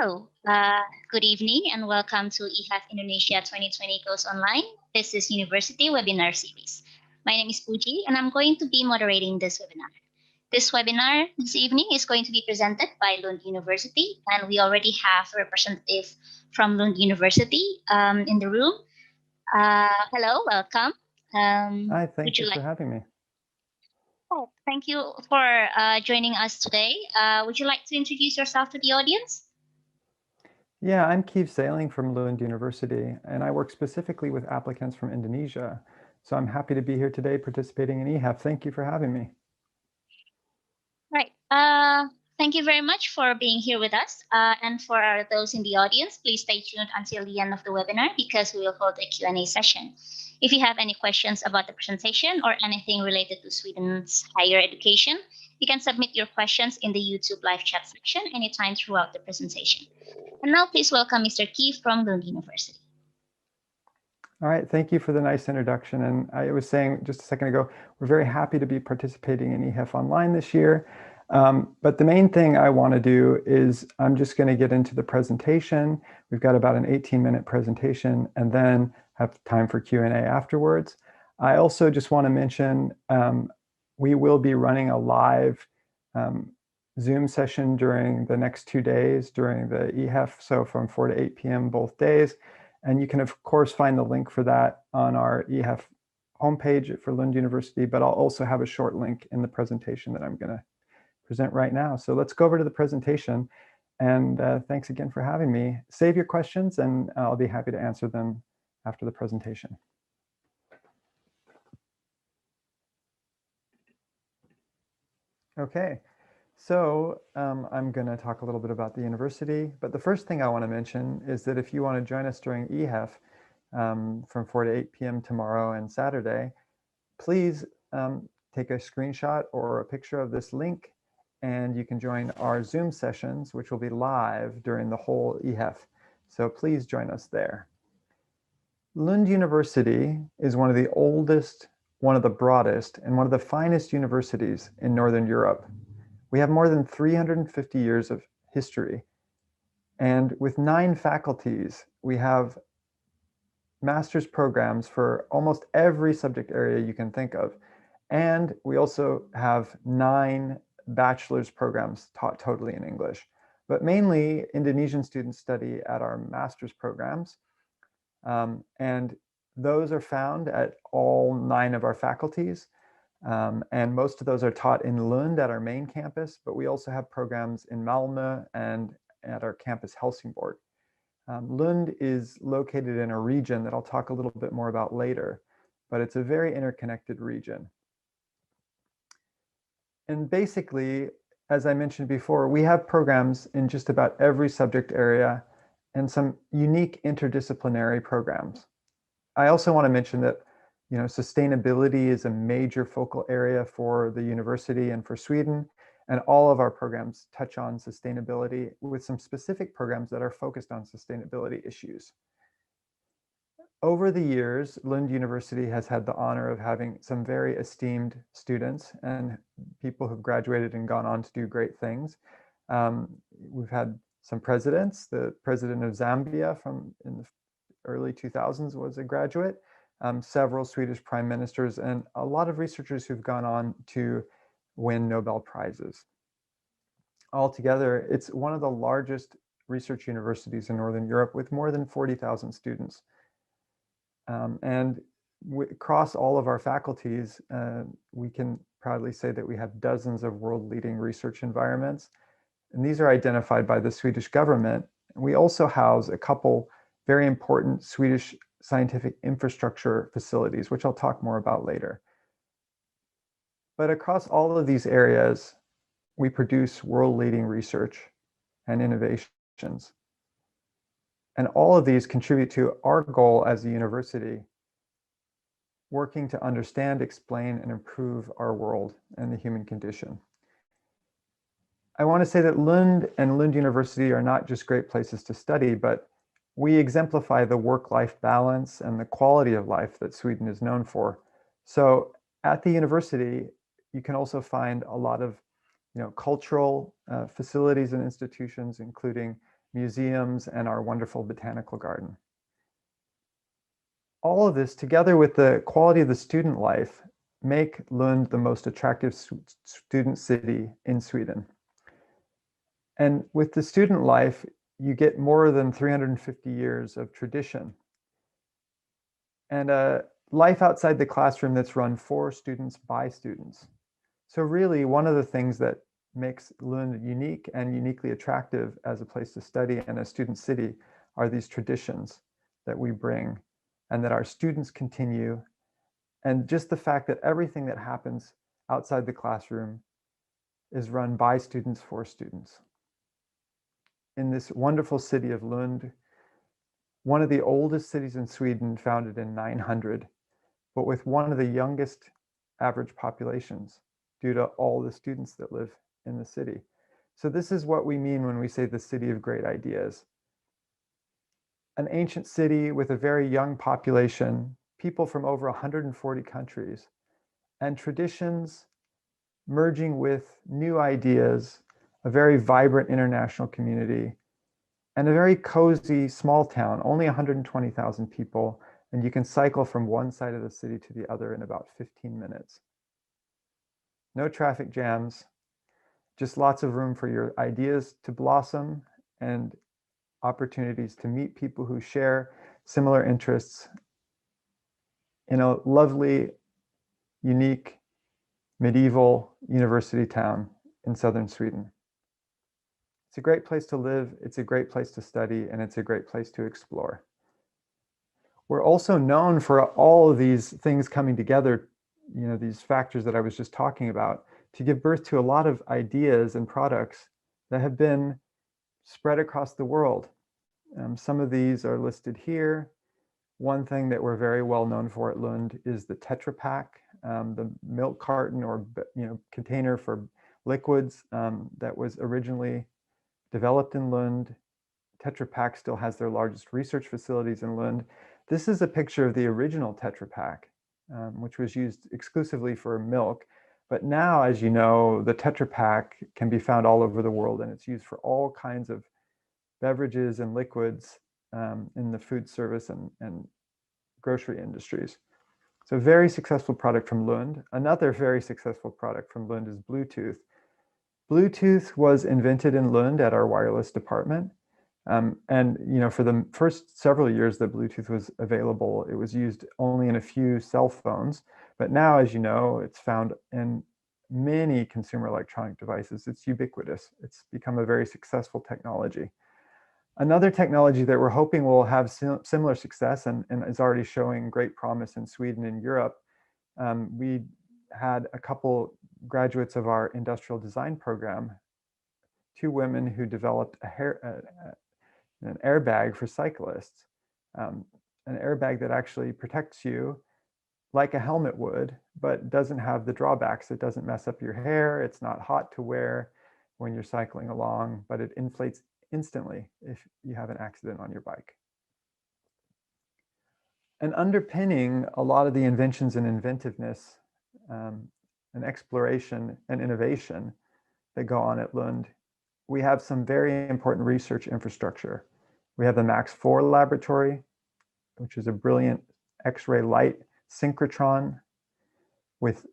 Hello, good evening, and welcome to EHAF Indonesia 2020 Goes Online. This is University Webinar Series. My name is Puji, and I'm going to be moderating this webinar. This webinar this evening is going to be presented by Lund University, and we already have a representative from Lund University in the room. Hello, welcome. Hi, thank you for having me. Oh, thank you for joining us today. Would you like to introduce yourself to the audience? Yeah, I'm Keith Sailing from Lund University, and I work specifically with applicants from Indonesia. So I'm happy to be here today participating in EHAF. Thank you for having me. Right. Thank you very much for being here with us. And for those in the audience, please stay tuned until the end of the webinar because we will hold a Q&A session. If you have any questions about the presentation or anything related to Sweden's higher education, you can submit your questions in the YouTube live chat section anytime throughout the presentation. And now please welcome Mr. Keith from Lund University. All right, thank you for the nice introduction. And I was saying just a second ago, we're very happy to be participating in EHAF Online this year. But the main thing I want to do is I'm just going to get into the presentation. We've got about an 18-minute presentation and then have time for Q&A afterwards. I also just want to mention we will be running a live Zoom session during the next 2 days during the EHAF, so from 4 to 8 p.m. both days. And you can, of course, find the link for that on our EHAF homepage for Lund University, but I'll also have a short link in the presentation that I'm going to present right now. So let's go over to the presentation. And thanks again for having me. Save your questions, and I'll be happy to answer them after the presentation. Okay. So I'm going to talk a little bit about the university, but the first thing I want to mention is that if you want to join us during EHAF from 4 to 8 p.m. tomorrow and Saturday, please take a screenshot or a picture of this link, and you can join our Zoom sessions, which will be live during the whole EHAF. So please join us there. Lund University is one of the oldest, one of the broadest, and one of the finest universities in Northern Europe. We have more than 350 years of history. And with 9 faculties, we have master's programs for almost every subject area you can think of. And we also have 9 bachelor's programs taught totally in English. But mainly Indonesian students study at our master's programs. And those are found at all 9 of our faculties. And most of those are taught in Lund at our main campus, but we also have programs in Malmö and at our campus Helsingborg. Lund is located in a region that I'll talk a little bit more about later, but it's a very interconnected region. And basically, as I mentioned before, we have programs in just about every subject area and some unique interdisciplinary programs. I also want to mention that sustainability is a major focal area for the university and for Sweden, and all of our programs touch on sustainability with some specific programs that are focused on sustainability issues. Over the years, Lund University has had the honor of having some very esteemed students and people who've graduated and gone on to do great things. We've had some presidents. The president of Zambia in the early 2000s was a graduate. Several Swedish prime ministers, and a lot of researchers who've gone on to win Nobel Prizes. Altogether, it's one of the largest research universities in Northern Europe with more than 40,000 students. And across all of our faculties, we can proudly say that we have dozens of world-leading research environments. And these are identified by the Swedish government. And we also house a couple very important Swedish scientific infrastructure facilities, which I'll talk more about later. But across all of these areas, we produce world-leading research and innovations. And all of these contribute to our goal as a university, working to understand, explain, and improve our world and the human condition. I want to say that Lund and Lund University are not just great places to study, but we exemplify the work-life balance and the quality of life that Sweden is known for. So at the university, you can also find a lot of cultural facilities and institutions, including museums, and our wonderful botanical garden. All of this, together with the quality of the student life, make Lund the most attractive student city in Sweden. And with the student life, you get more than 350 years of tradition and a life outside the classroom that's run for students by students. So really, one of the things that makes Lund unique and uniquely attractive as a place to study and a student city are these traditions that we bring and that our students continue. And just the fact that everything that happens outside the classroom is run by students for students. In this wonderful city of Lund, one of the oldest cities in Sweden, founded in 900, but with one of the youngest average populations due to all the students that live in the city. So this is what we mean when we say the city of great ideas. An ancient city with a very young population, people from over 140 countries, and traditions merging with new ideas, a very vibrant international community, and a very cozy small town, only 120,000 people, and you can cycle from one side of the city to the other in about 15 minutes. No traffic jams, just lots of room for your ideas to blossom and opportunities to meet people who share similar interests in a lovely, unique, medieval university town in southern Sweden. It's a great place to live, it's a great place to study, and it's a great place to explore. We're also known for all of these things coming together, these factors that I was just talking about, to give birth to a lot of ideas and products that have been spread across the world. Some of these are listed here. One thing that we're very well known for at Lund is the Tetra Pack, the milk carton or container for liquids that was originally developed in Lund. Tetra Pak still has their largest research facilities in Lund. This is a picture of the original Tetra Pak, which was used exclusively for milk. But now, as you know, the Tetra Pak can be found all over the world, and it's used for all kinds of beverages and liquids in the food service and grocery industries. So a very successful product from Lund. Another very successful product from Lund is Bluetooth. Bluetooth was invented in Lund at our wireless department. And for the first several years that Bluetooth was available, it was used only in a few cell phones. But now, as you know, it's found in many consumer electronic devices. It's ubiquitous. It's become a very successful technology. Another technology that we're hoping will have similar success and is already showing great promise in Sweden and Europe. We had a couple graduates of our industrial design program, two women who developed an airbag for cyclists, an airbag that actually protects you like a helmet would, but doesn't have the drawbacks. It doesn't mess up your hair. It's not hot to wear when you're cycling along, but it inflates instantly if you have an accident on your bike. And underpinning a lot of the inventions and inventiveness and exploration and innovation that go on at Lund, we have some very important research infrastructure. We have the Max IV laboratory, which is a brilliant X-ray light synchrotron with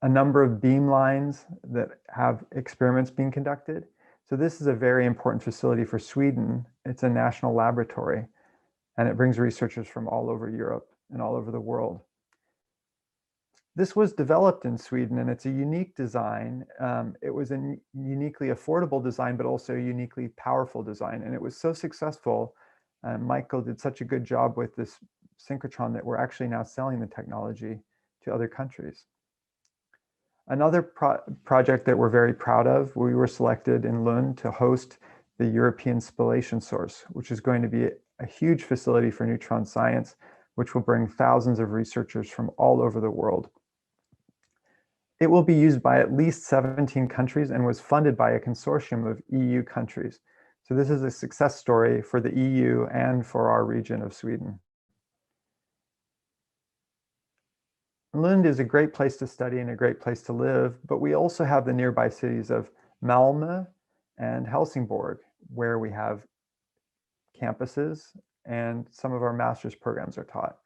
a number of beam lines that have experiments being conducted. So this is a very important facility for Sweden. It's a national laboratory, and it brings researchers from all over Europe and all over the world. This was developed in Sweden, and it's a unique design. It was a uniquely affordable design, but also a uniquely powerful design. And it was so successful. Michael did such a good job with this synchrotron that we're actually now selling the technology to other countries. Another project that we're very proud of, we were selected in Lund to host the European Spallation Source, which is going to be a huge facility for neutron science, which will bring thousands of researchers from all over the world. It will be used by at least 17 countries and was funded by a consortium of EU countries. So this is a success story for the EU and for our region of Sweden. Lund is a great place to study and a great place to live, but we also have the nearby cities of Malmö and Helsingborg, where we have campuses and some of our master's programs are taught.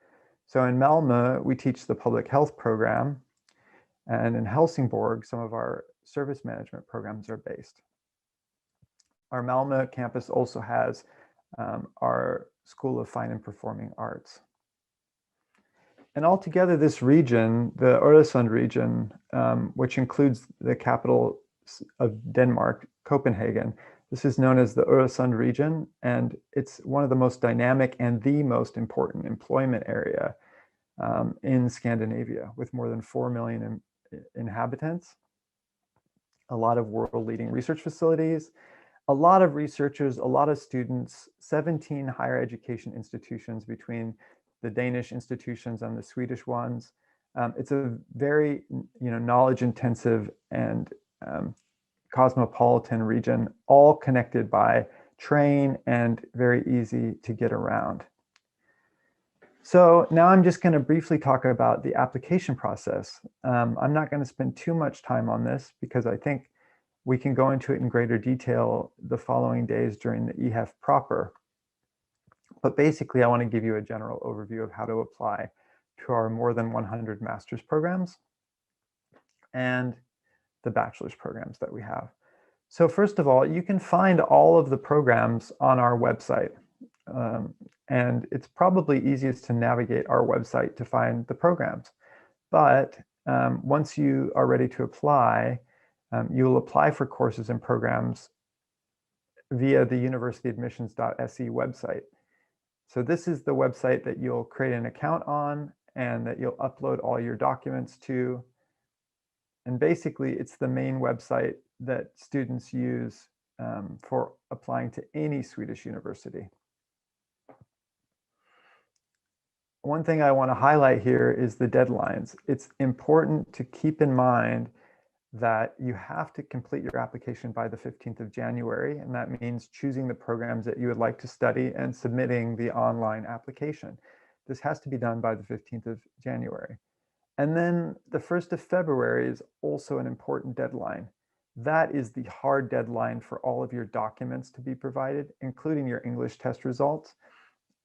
So in Malmö, we teach the public health program, and in Helsingborg, some of our service management programs are based. Our Malmö campus also has our School of Fine and Performing Arts. And altogether, this region, the Öresund region, which includes the capital of Denmark, Copenhagen, this is known as the Öresund region, and it's one of the most dynamic and the most important employment area in Scandinavia, with more than 4 million inhabitants, a lot of world-leading research facilities, a lot of researchers, a lot of students, 17 higher education institutions between the Danish institutions and the Swedish ones. It's a very knowledge-intensive and cosmopolitan region, all connected by train and very easy to get around. So now I'm just going to briefly talk about the application process. I'm not going to spend too much time on this because I think we can go into it in greater detail the following days during the EHEF proper. But basically, I want to give you a general overview of how to apply to our more than 100 master's programs and the bachelor's programs that we have. So first of all, you can find all of the programs on our website. And it's probably easiest to navigate our website to find the programs. But once you are ready to apply, you will apply for courses and programs via the universityadmissions.se website. So this is the website that you'll create an account on and that you'll upload all your documents to. And basically, it's the main website that students use for applying to any Swedish university. One thing I want to highlight here is the deadlines. It's important to keep in mind that you have to complete your application by the 15th of January, and that means choosing the programs that you would like to study and submitting the online application. This has to be done by the 15th of January. And then the 1st of February is also an important deadline. That is the hard deadline for all of your documents to be provided, including your English test results.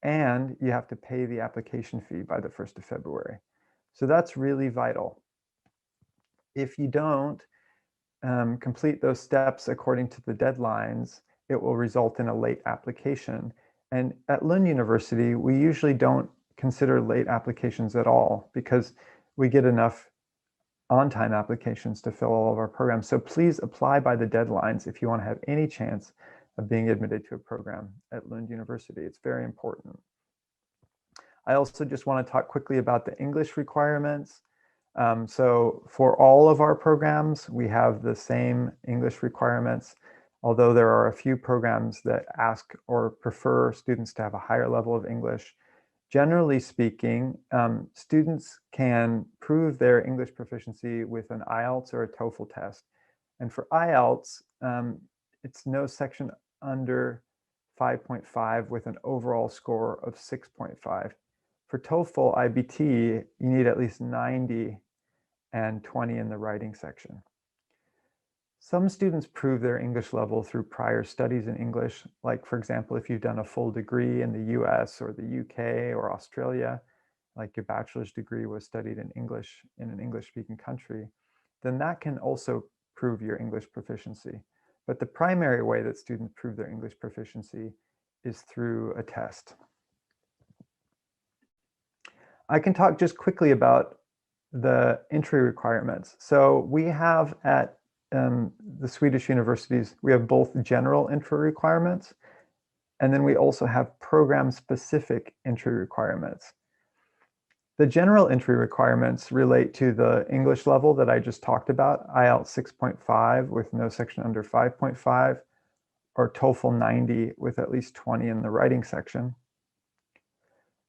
And you have to pay the application fee by the 1st of February. So that's really vital. If you don't complete those steps according to the deadlines, it will result in a late application. And at Lund University, we usually don't consider late applications at all because we get enough on-time applications to fill all of our programs. So please apply by the deadlines if you want to have any chance of being admitted to a program at Lund University. It's very important. I also just want to talk quickly about the English requirements. So for all of our programs, we have the same English requirements, although there are a few programs that ask or prefer students to have a higher level of English. Generally speaking, students can prove their English proficiency with an IELTS or a TOEFL test. And for IELTS, it's no section under 5.5 with an overall score of 6.5. For TOEFL IBT, you need at least 90 and 20 in the writing section. Some students prove their English level through prior studies in English, like for example, if you've done a full degree in the US or the UK or Australia, like your bachelor's degree was studied in English in an English-speaking country, then that can also prove your English proficiency. But the primary way that students prove their English proficiency is through a test. I can talk just quickly about the entry requirements. So we have at the Swedish universities, we have both general entry requirements, and then we also have program-specific entry requirements. The general entry requirements relate to the English level that I just talked about, IELTS 6.5 with no section under 5.5, or TOEFL 90 with at least 20 in the writing section.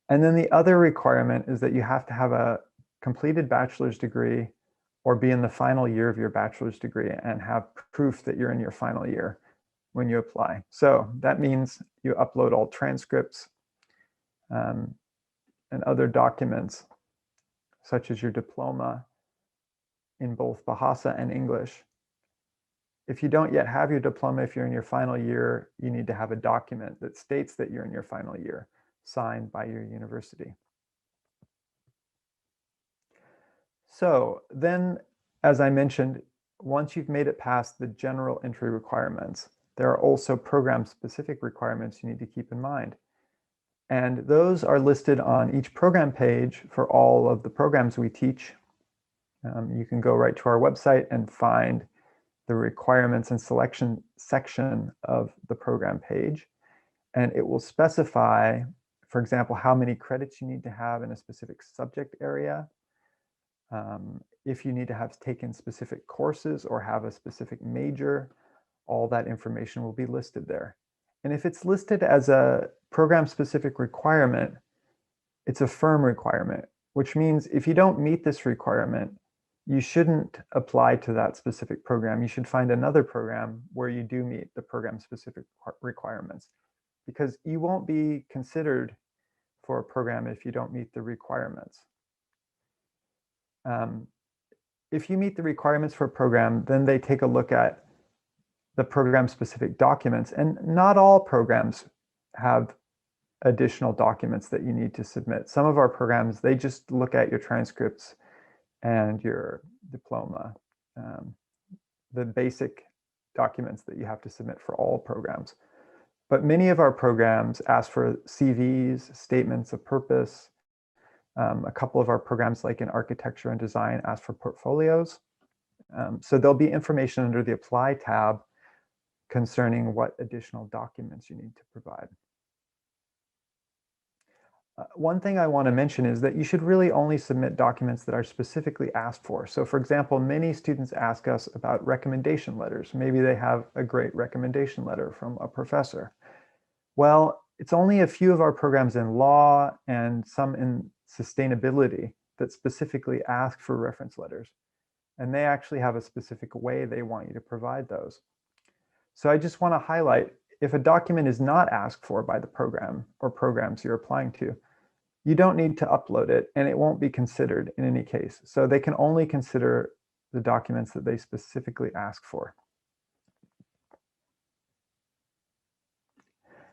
And then the other requirement is that you have to have a completed bachelor's degree or be in the final year of your bachelor's degree and have proof that you're in your final year when you apply. So that means you upload all transcripts and other documents, such as your diploma in both Bahasa and English. If you don't yet have your diploma, if you're in your final year, you need to have a document that states that you're in your final year, signed by your university. So then, as I mentioned, once you've made it past the general entry requirements, there are also program-specific requirements you need to keep in mind. And those are listed on each program page for all of the programs we teach. You can go right to our website and find the requirements and selection section of the program page. And it will specify, for example, how many credits you need to have in a specific subject area. If you need to have taken specific courses or have a specific major, all that information will be listed there. And if it's listed as a program-specific requirement, it's a firm requirement, which means if you don't meet this requirement, you shouldn't apply to that specific program. You should find another program where you do meet the program-specific requirements, because you won't be considered for a program if you don't meet the requirements. If you meet the requirements for a program, then they take a look at the program-specific documents, and not all programs have additional documents that you need to submit. Some of our programs, they just look at your transcripts and your diploma, the basic documents that you have to submit for all programs. But many of our programs ask for CVs, statements of purpose. A couple of our programs, like in architecture and design, ask for portfolios. So there'll be information under the Apply tab concerning what additional documents you need to provide. One thing I want to mention is that you should really only submit documents that are specifically asked for. So for example, many students ask us about recommendation letters. Maybe they have a great recommendation letter from a professor. Well, it's only a few of our programs in law and some in sustainability that specifically ask for reference letters. And they actually have a specific way they want you to provide those. So I just want to highlight, if a document is not asked for by the program or programs you're applying to, you don't need to upload it, and it won't be considered in any case. So they can only consider the documents that they specifically ask for.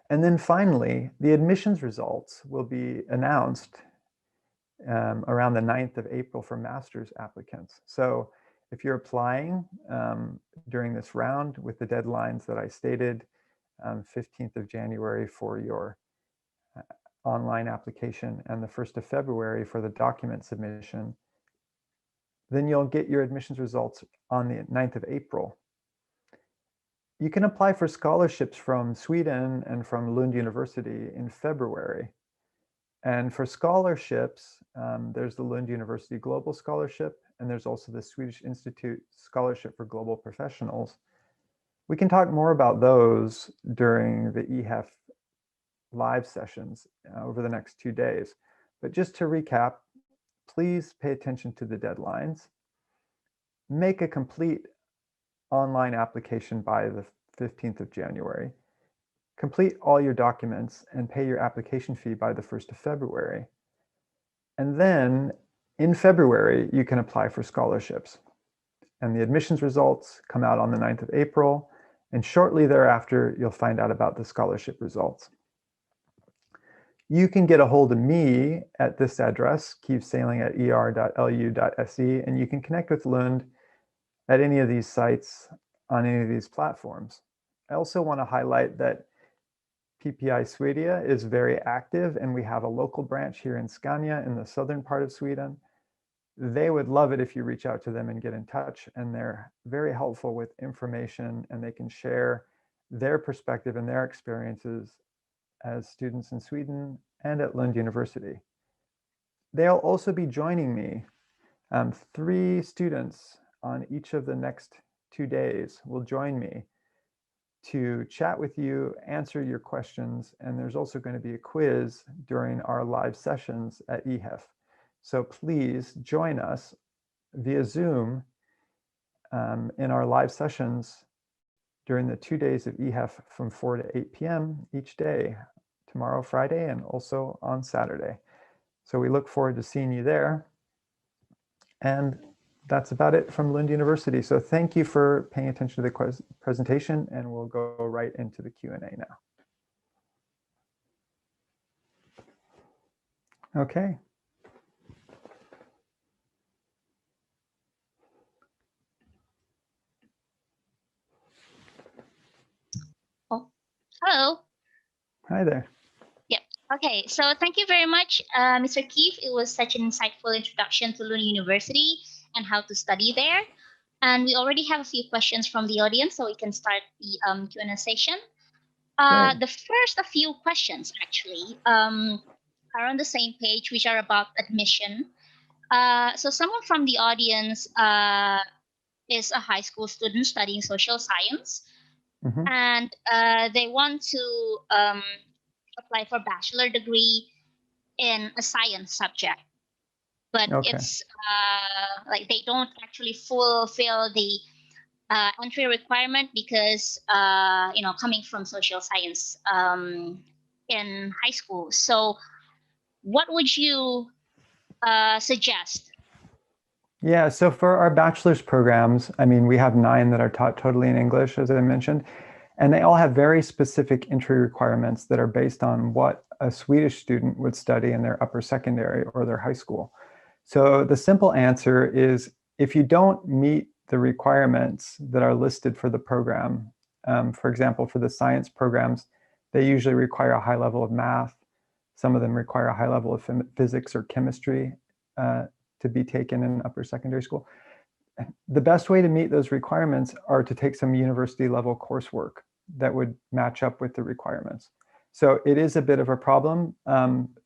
And then finally, the admissions results will be announced around the 9th of April for master's applicants. So if you're applying during this round with the deadlines that I stated, 15th of January for your online application and the 1st of February for the document submission, then you'll get your admissions results on the 9th of April. You can apply for scholarships from Sweden and from Lund University in February. And for scholarships, there's the Lund University Global Scholarship, and there's also the Swedish Institute Scholarship for Global Professionals. We can talk more about those during the EHEF live sessions over the next 2 days. But just to recap, please pay attention to the deadlines. Make a complete online application by the 15th of January. Complete all your documents and pay your application fee by the 1st of February. And then in February, you can apply for scholarships. And the admissions results come out on the 9th of April. And shortly thereafter, you'll find out about the scholarship results. You can get a hold of me at this address, keepsailing@er.lu.se, and you can connect with Lund at any of these sites on any of these platforms. I also want to highlight that PPI Swedia is very active, and we have a local branch here in Scania in the southern part of Sweden. They would love it if you reach out to them and get in touch, and they're very helpful with information, and they can share their perspective and their experiences as students in Sweden and at Lund University. They'll also be joining me. 3 students on each of the next 2 days will join me to chat with you, answer your questions, and there's also going to be a quiz during our live sessions at EHEF. So please join us via Zoom in our live sessions during the 2 days of EHEF from 4 to 8 p.m. each day, tomorrow, Friday, and also on Saturday. So we look forward to seeing you there. And that's about it from Lund University. So thank you for paying attention to the presentation, and we'll go right into the Q&A now. Okay. Oh, hello. Hi there. Yep. Okay, so thank you very much, Mr. Keefe. It was such an insightful introduction to Lund University and how to study there. And we already have a few questions from the audience, so we can start the Q&A session. The first a few questions actually are on the same page, which are about admission. So someone from the audience is a high school student studying social science, and they want to apply for bachelor degree in a science subject, but it's like they don't actually fulfill the entry requirement because coming from social science in high school. So what would you suggest? Yeah, so for our bachelor's programs, I mean, we have 9 that are taught totally in English, as I mentioned, and they all have very specific entry requirements that are based on what a Swedish student would study in their upper secondary or their high school. So the simple answer is, if you don't meet the requirements that are listed for the program, for example, for the science programs, they usually require a high level of math. Some of them require a high level of physics or chemistry to be taken in upper secondary school. The best way to meet those requirements are to take some university level coursework that would match up with the requirements. So it is a bit of a problem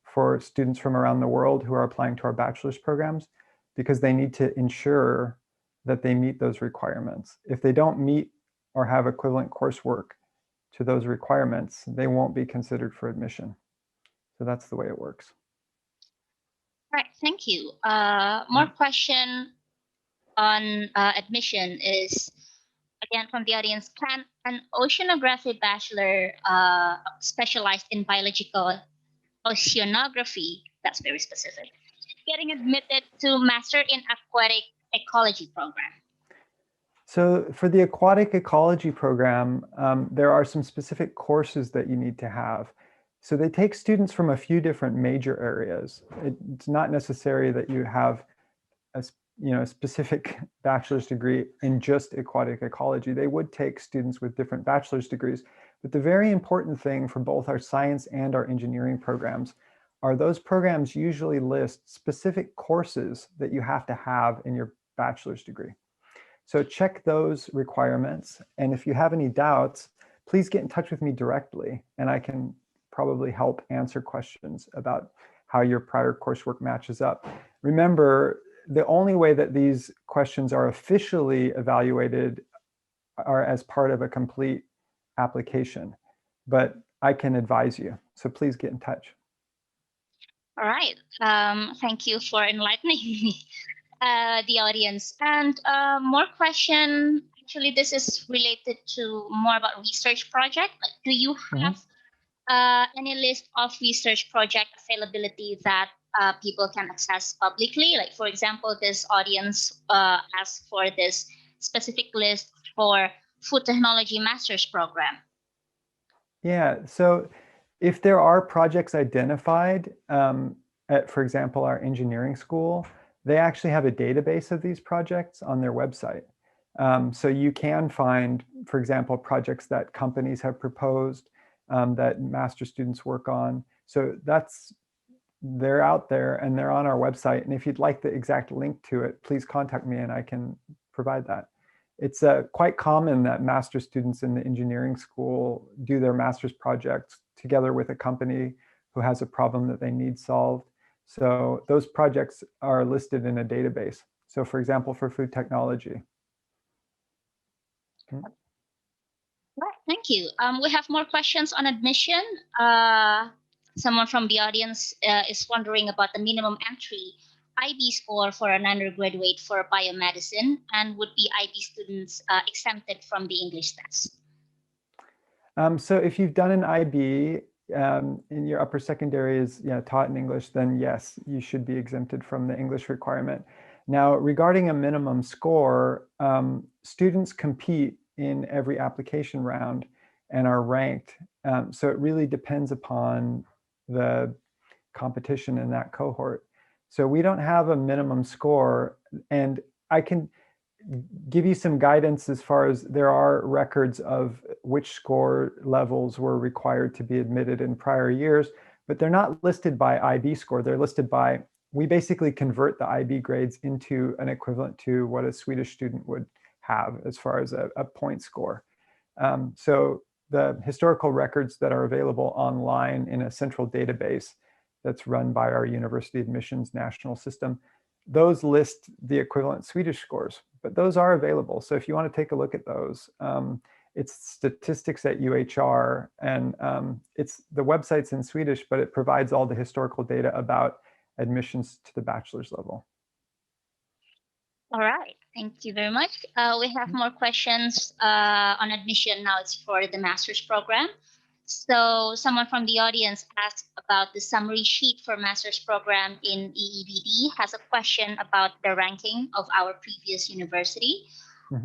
for students from around the world who are applying to our bachelor's programs, because they need to ensure that they meet those requirements. If they don't meet or have equivalent coursework to those requirements, they won't be considered for admission. So that's the way it works. All right, thank you. More question on admission is, again, from the audience: can an oceanography bachelor specialized in biological oceanography, that's very specific, getting admitted to Master in Aquatic Ecology program? So for the aquatic ecology program, there are some specific courses that you need to have. So they take students from a few different major areas. It's not necessary that you have a specific bachelor's degree in just aquatic ecology. They would take students with different bachelor's degrees. But the very important thing for both our science and our engineering programs are those programs usually list specific courses that you have to have in your bachelor's degree. So check those requirements. And if you have any doubts, please get in touch with me directly, and I can probably help answer questions about how your prior coursework matches up. Remember, the only way that these questions are officially evaluated are as part of a complete application, but I can advise you. So please get in touch. All right. Thank you for enlightening me, the audience. And more question, actually, this is related to more about research project. Do you have any list of research project availability that people can access publicly? Like, for example, this audience asked for this specific list for food technology master's program. Yeah, so if there are projects identified at, for example, our engineering school, they actually have a database of these projects on their website. So you can find, for example, projects that companies have proposed that master students work on. So they're out there and they're on our website. And if you'd like the exact link to it, please contact me and I can provide that. It's quite common that master students in the engineering school do their master's projects together with a company who has a problem that they need solved. So those projects are listed in a database. So for example, for food technology. Right, thank you. We have more questions on admission. Someone from the audience is wondering about the minimum entry IB score for an undergraduate for biomedicine, and would be IB students exempted from the English test? So if you've done an IB in your upper secondary is taught in English, then yes, you should be exempted from the English requirement. Now, regarding a minimum score, students compete in every application round and are ranked. So it really depends upon the competition in that cohort. So we don't have a minimum score, and I can give you some guidance as far as there are records of which score levels were required to be admitted in prior years, but they're not listed by IB score. They're listed by, we basically convert the IB grades into an equivalent to what a Swedish student would have as far as a point score. So the historical records that are available online in a central database that's run by our university admissions national system, those list the equivalent Swedish scores, but those are available. So if you want to take a look at those, it's statistics at UHR, and it's the website's in Swedish, but it provides all the historical data about admissions to the bachelor's level. All right, thank you very much. We have more questions on admission now. It's for the master's program. So someone from the audience asked about the summary sheet for master's program in EEBD, has a question about the ranking of our previous university.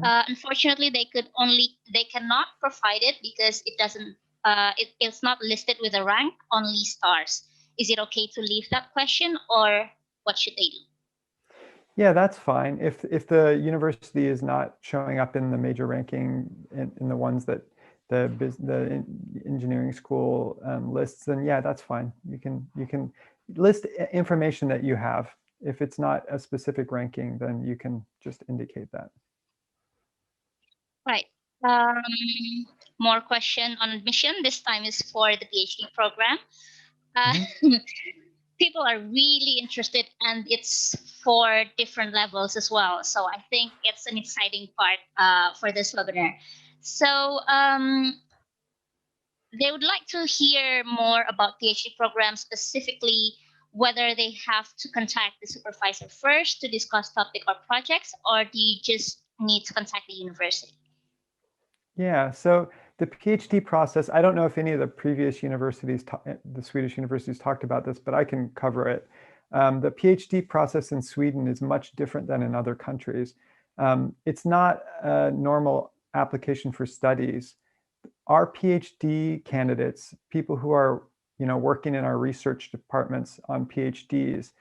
Unfortunately, they cannot provide it because it doesn't, it's not listed with a rank, only stars. Is it okay to leave that question, or what should they do? Yeah, that's fine. If the university is not showing up in the major ranking in the ones that the engineering school lists, then yeah, that's fine. You can list information that you have. If it's not a specific ranking, then you can just indicate that. Right. More question on admission. This time is for the PhD program. People are really interested, and it's for different levels as well. So I think it's an exciting part for this webinar. So they would like to hear more about PhD programs, specifically whether they have to contact the supervisor first to discuss topic or projects, or do you just need to contact the university? Yeah, so the PhD process, I don't know if any of the previous universities, the Swedish universities talked about this, but I can cover it. The PhD process in Sweden is much different than in other countries. It's not a normal application for studies. Our PhD candidates, people who are working in our research departments on PhDs,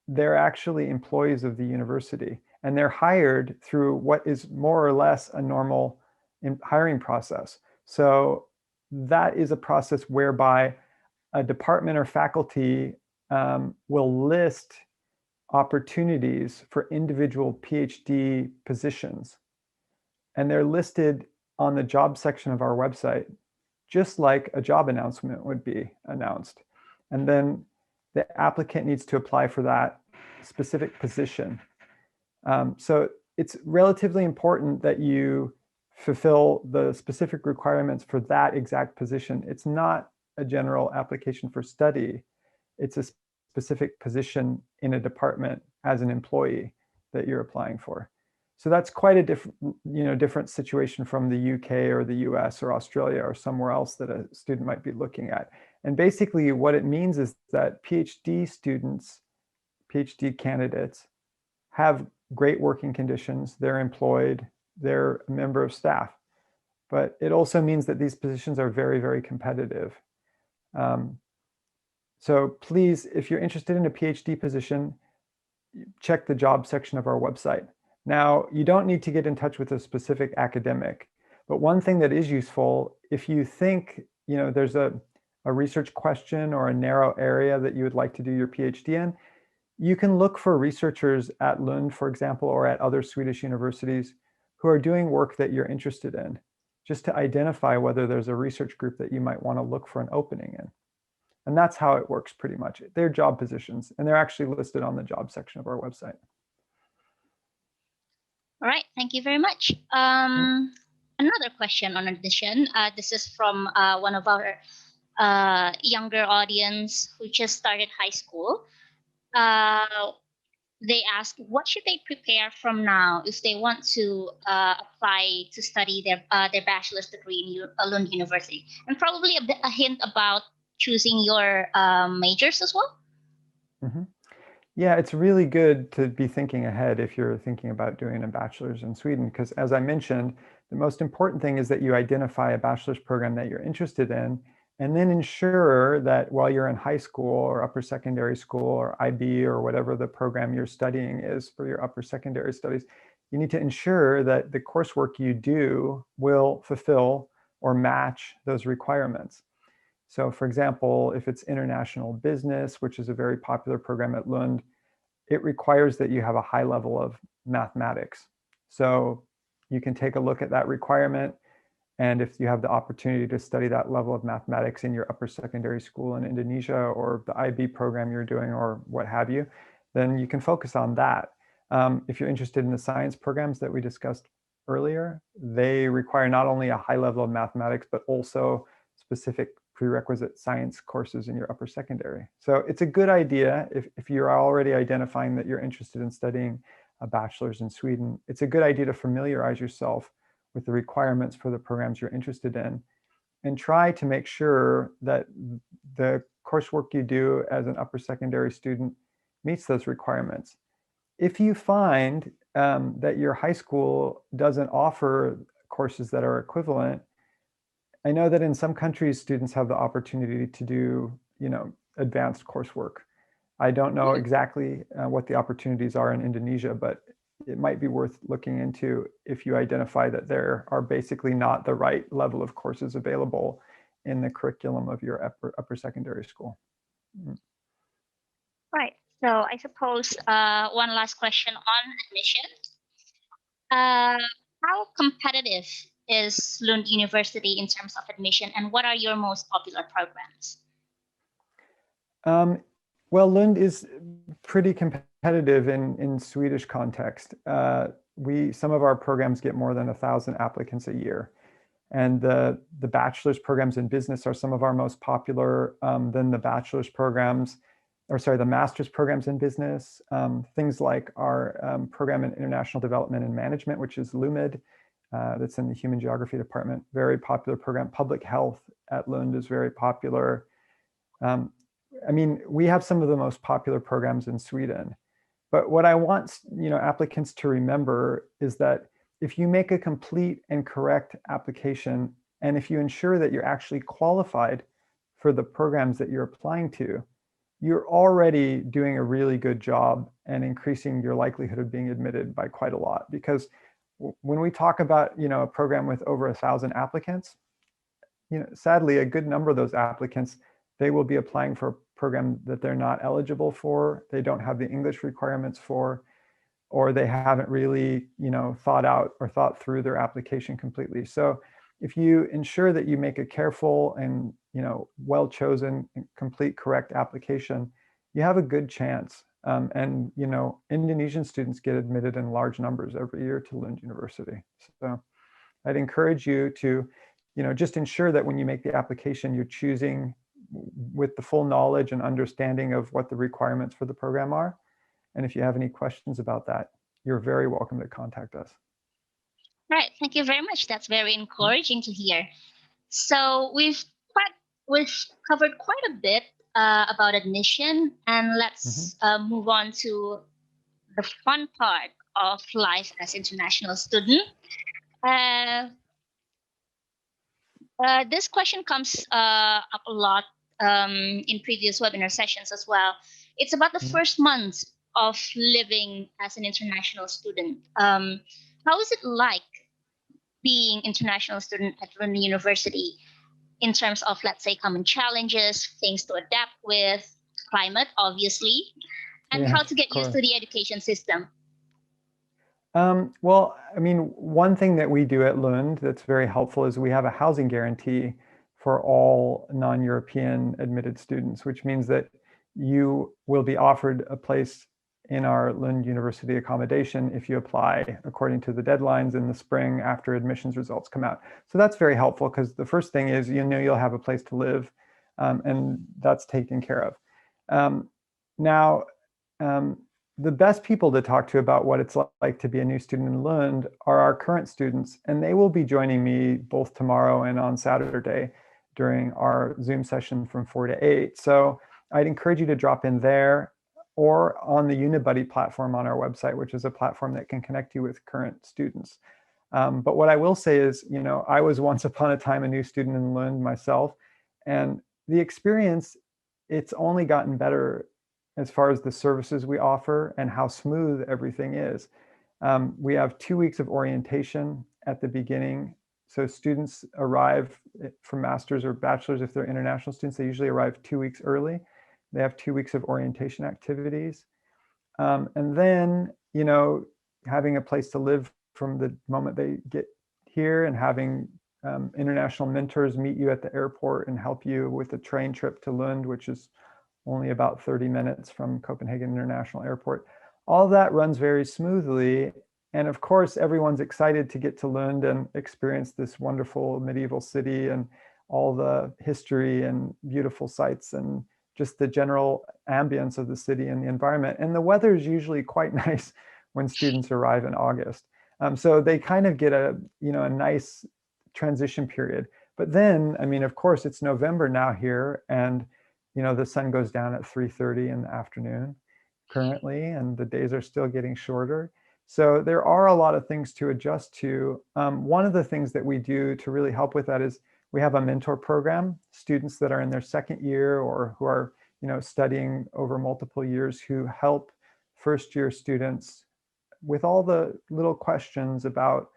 they're actually employees of the university, and they're hired through what is more or less a normal hiring process. So that is a process whereby a department or faculty will list opportunities for individual PhD positions, and they're listed on the job section of our website, just like a job announcement would be announced. And then the applicant needs to apply for that specific position. So it's relatively important that you fulfill the specific requirements for that exact position. It's not a general application for study. It's a specific position in a department as an employee that you're applying for. So that's quite a different situation from the UK or the US or Australia or somewhere else that a student might be looking at. And basically what it means is that PhD students, PhD candidates, have great working conditions, they're employed, they're a member of staff. But it also means that these positions are very, very competitive. So please, if you're interested in a PhD position, check the job section of our website. Now, you don't need to get in touch with a specific academic, but one thing that is useful, if you think there's a research question or a narrow area that you would like to do your PhD in, you can look for researchers at Lund, for example, or at other Swedish universities who are doing work that you're interested in, just to identify whether there's a research group that you might want to look for an opening in. And that's how it works pretty much. They're job positions, and they're actually listed on the job section of our website. All right, thank you very much. Another question on admission. This is from one of our younger audience who just started high school. They ask, what should they prepare from now if they want to apply to study their bachelor's degree in Lund University? And probably a hint about choosing your majors as well. Yeah, it's really good to be thinking ahead if you're thinking about doing a bachelor's in Sweden, because as I mentioned, the most important thing is that you identify a bachelor's program that you're interested in, and then ensure that while you're in high school or upper secondary school or IB or whatever the program you're studying is for your upper secondary studies, you need to ensure that the coursework you do will fulfill or match those requirements. So for example, if it's international business, which is a very popular program at Lund, it requires that you have a high level of mathematics. So you can take a look at that requirement. And if you have the opportunity to study that level of mathematics in your upper secondary school in Indonesia or the IB program you're doing or what have you, then you can focus on that. If you're interested in the science programs that we discussed earlier, they require not only a high level of mathematics, but also specific prerequisite science courses in your upper secondary. So it's a good idea if you're already identifying that you're interested in studying a bachelor's in Sweden, it's a good idea to familiarize yourself with the requirements for the programs you're interested in and try to make sure that the coursework you do as an upper secondary student meets those requirements. If you find that your high school doesn't offer courses that are equivalent, I know that in some countries, students have the opportunity to do, advanced coursework. I don't know exactly what the opportunities are in Indonesia, but it might be worth looking into if you identify that there are basically not the right level of courses available in the curriculum of your upper secondary school. Right. So I suppose one last question on admission. How competitive is Lund University in terms of admission, and what are your most popular programs? Well, Lund is pretty competitive in Swedish context. Some of our programs get more than 1,000 applicants a year. And the bachelor's programs in business are some of our most popular. Then the bachelor's programs, the master's programs in business, things like our program in international development and management, which is LUMID, that's in the human geography department, very popular program. Public health at Lund is very popular. We have some of the most popular programs in Sweden. But what I want, applicants to remember is that if you make a complete and correct application, and if you ensure that you're actually qualified for the programs that you're applying to, you're already doing a really good job and increasing your likelihood of being admitted by quite a lot. Because when we talk about, a program with over 1,000 applicants, sadly, a good number of those applicants, they will be applying for a program that they're not eligible for, they don't have the English requirements for, or they haven't really, thought out or thought through their application completely. So if you ensure that you make a careful and, well-chosen, complete, correct application, you have a good chance. And, Indonesian students get admitted in large numbers every year to Lund University. So I'd encourage you to, just ensure that when you make the application, you're choosing with the full knowledge and understanding of what the requirements for the program are. And if you have any questions about that, you're very welcome to contact us. Right. Thank you very much. That's very encouraging to hear. So we've covered quite a bit about admission, and let's move on to the fun part of life as international student. This question comes up a lot in previous webinar sessions as well. It's about the first months of living as an international student. How is it like being international student at Lund University in terms of, let's say, common challenges, things to adapt with, climate, obviously, and how to get used to the education system? Well, one thing that we do at Lund that's very helpful is we have a housing guarantee for all non-European admitted students, which means that you will be offered a place in our Lund University accommodation if you apply according to the deadlines in the spring after admissions results come out. So that's very helpful because the first thing is, you'll have a place to live, and that's taken care of. Now, the best people to talk to about what it's like to be a new student in Lund are our current students, and they will be joining me both tomorrow and on Saturday during our Zoom session from 4 to 8. So I'd encourage you to drop in there. or on the Unibuddy platform on our website, which is a platform that can connect you with current students. But what I will say is, I was once upon a time a new student in Lund myself, and the experience, it's only gotten better as far as the services we offer and how smooth everything is. We have 2 weeks of orientation at the beginning. So students arrive for master's or bachelor's. If they're international students, they usually arrive 2 weeks early. They have 2 weeks of orientation activities. And then, having a place to live from the moment they get here, and having international mentors meet you at the airport and help you with a train trip to Lund, which is only about 30 minutes from Copenhagen International Airport. All that runs very smoothly. And of course, everyone's excited to get to Lund and experience this wonderful medieval city and all the history and beautiful sights and just the general ambience of the city and the environment. And the weather is usually quite nice when students arrive in August. So they kind of get a nice transition period. But then, of course, it's November now here, and the sun goes down at 3:30 in the afternoon currently, and the days are still getting shorter. So there are a lot of things to adjust to. One of the things that we do to really help with that is we have a mentor program, students that are in their second year or who are studying over multiple years, who help first-year students with all the little questions about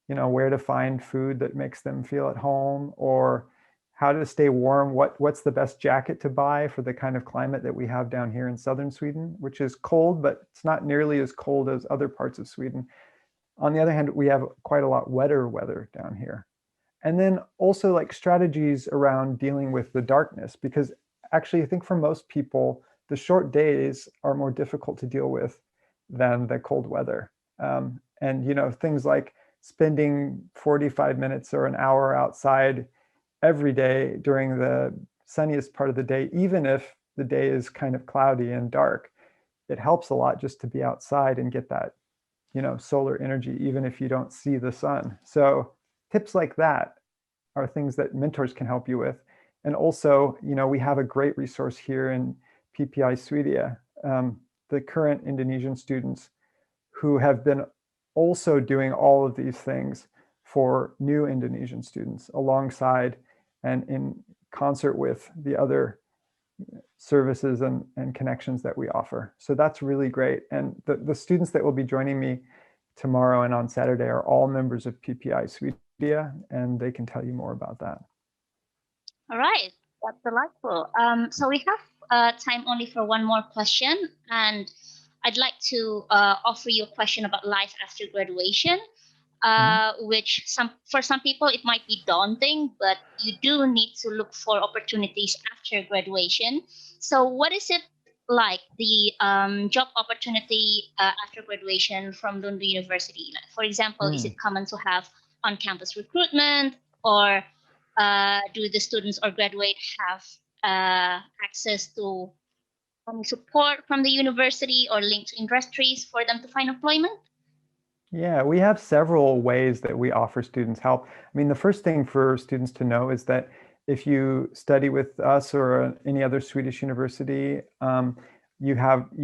where to find food that makes them feel at home, or how to stay warm, what's the best jacket to buy for the kind of climate that we have down here in southern Sweden, which is cold, but it's not nearly as cold as other parts of Sweden. On the other hand, we have quite a lot wetter weather down here. And then also like strategies around dealing with the darkness, because actually I think for most people, the short days are more difficult to deal with than the cold weather. And things like spending 45 minutes or an hour outside every day during the sunniest part of the day, even if the day is kind of cloudy and dark, it helps a lot just to be outside and get that, solar energy, even if you don't see the sun. So tips like that are things that mentors can help you with. And also, we have a great resource here in PPI Swedia, the current Indonesian students who have been also doing all of these things for new Indonesian students alongside and in concert with the other services and connections that we offer. So that's really great. And the students that will be joining me tomorrow and on Saturday are all members of PPI Swedia, and they can tell you more about that. All right, that's delightful. So we have time only for one more question, and I'd like to offer you a question about life after graduation, which for some people it might be daunting, but you do need to look for opportunities after graduation. So what is it like, the job opportunity after graduation from Lund University? Like, for example, is it common to have on-campus recruitment, or do the students or graduate have access to support from the university or linked to industries for them to find employment? Yeah, we have several ways that we offer students help. The first thing for students to know is that if you study with us or any other Swedish university, you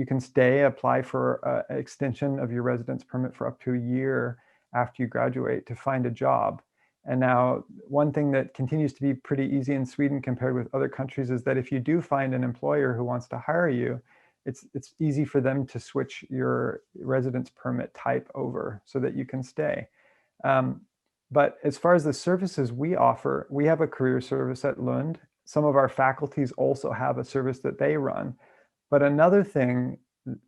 can apply for an extension of your residence permit for up to a year after you graduate to find a job. And now, one thing that continues to be pretty easy in Sweden compared with other countries is that if you do find an employer who wants to hire you, it's easy for them to switch your residence permit type over so that you can stay. But as far as the services we offer, we have a career service at Lund. Some of our faculties also have a service that they run. But another thing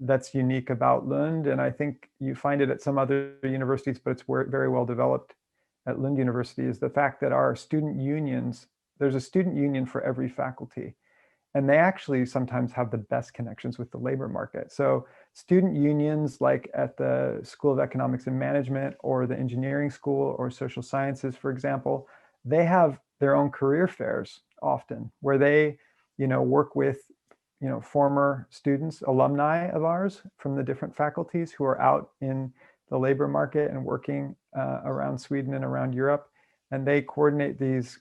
that's unique about Lund, and I think you find it at some other universities, but it's very well developed at Lund University, is the fact that our student unions, there's a student union for every faculty. And they actually sometimes have the best connections with the labor market. So student unions like at the School of Economics and Management or the Engineering School or Social Sciences, for example, they have their own career fairs often where they, work with, former students, alumni of ours from the different faculties who are out in the labor market and working around Sweden and around Europe. And they coordinate these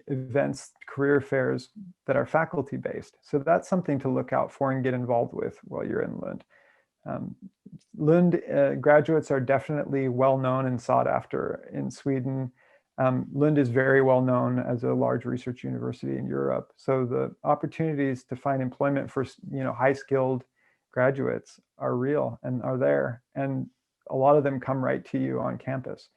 events, career fairs that are faculty based. So that's something to look out for and get involved with while you're in Lund. Lund graduates are definitely well known and sought after in Sweden. Lund is very well known as a large research university in Europe. So the opportunities to find employment for high skilled graduates are real and are there. And a lot of them come right to you on campus.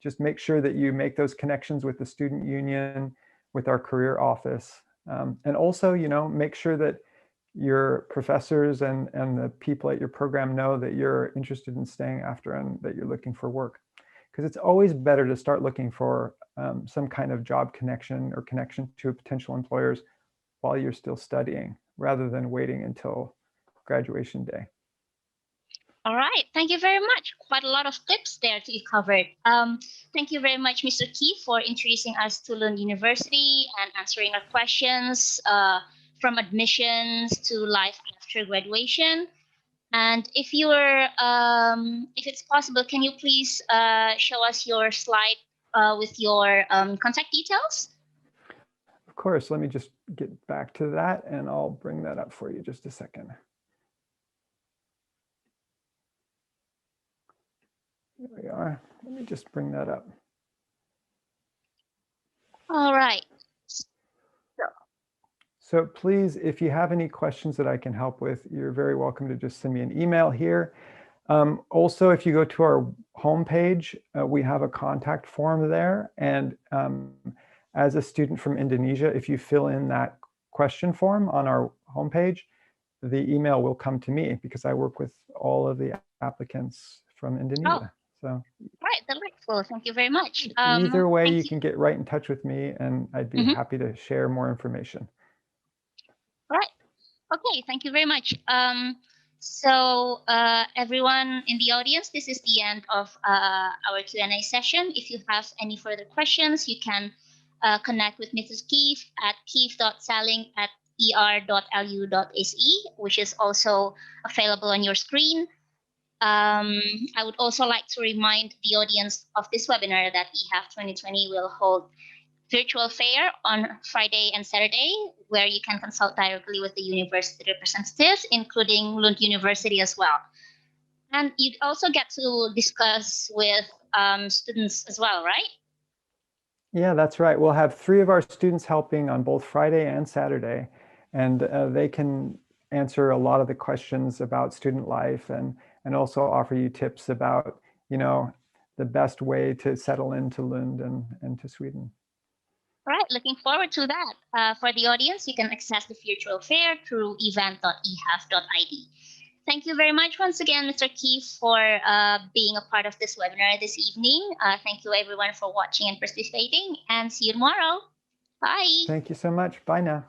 Just make sure that you make those connections with the student union, with our career office. And also, make sure that your professors and the people at your program know that you're interested in staying after and that you're looking for work. Because it's always better to start looking for some kind of job connection or connection to potential employers while you're still studying, rather than waiting until graduation day. All right. Thank you very much. Quite a lot of tips there to be covered. Thank you very much, Mr. Key, for introducing us to Lund University and answering our questions from admissions to life after graduation. And if it's possible, can you please show us your slide with your contact details? Of course. Let me just get back to that, and I'll bring that up for you just a second. There we are. Let me just bring that up. All right. So please, if you have any questions that I can help with, you're very welcome to just send me an email here. Also, if you go to our homepage, we have a contact form there. And as a student from Indonesia, if you fill in that question form on our homepage, the email will come to me because I work with all of the applicants from Indonesia. So, right, delightful. Thank you very much. Either way, you can get right in touch with me, and I'd be happy to share more information. All right. Okay, thank you very much. So everyone in the audience, this is the end of our Q&A session. If you have any further questions, you can connect with Mrs. Keefe at keefe.saling@er.lu.se, which is also available on your screen. I would also like to remind the audience of this webinar that EHAF 2020 will hold virtual fair on Friday and Saturday, where you can consult directly with the university representatives, including Lund University as well. And you also get to discuss with students as well, right? Yeah, that's right. We'll have 3 of our students helping on both Friday and Saturday, and they can answer a lot of the questions about student life and also offer you tips about, the best way to settle into Lund and to Sweden. All right, looking forward to that. For the audience, you can access the virtual fair through event.ehaf.id. Thank you very much once again, Mr. Keefe, for being a part of this webinar this evening. Thank you, everyone, for watching and participating, and see you tomorrow. Bye. Thank you so much. Bye now.